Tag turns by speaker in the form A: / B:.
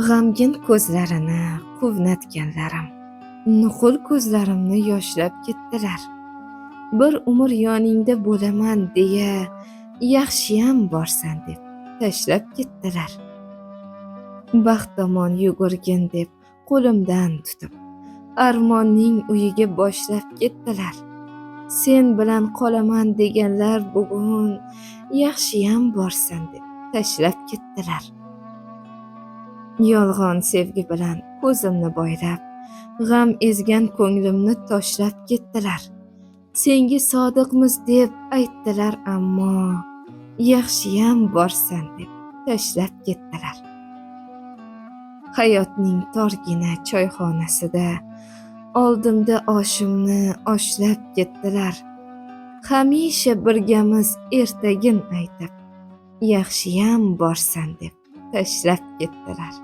A: G'amgin ko'zlarini quvnatganlarim, nuqul ko'zlarimni yoshlab ketdilar. Bir umr yoningda bo'laman deya, yaxshiyam borsan deb tashlab ketdilar. Baxt tomon yugurgin deb qo'limdan tutib, armonning uyiga boshlab ketdilar. Sen bilan qolaman deganlar bugun yaxshiyam borsan deb tashlab ketdilar. Yolg'on sevgi bilan ko'zimni boylab, g'am ezgan ko'nglimni toshlab ketdilar. Senga sodiqmiz deb aytdilar, ammo yaxshiyam borsan deb tashlab ketdilar. Hayotning torgina choyxonasida oldimda oshimni oshlab ketdilar. Hamisha birgamiz ertagin aytib, yaxshiyam borsan deb tashlab ketdilar.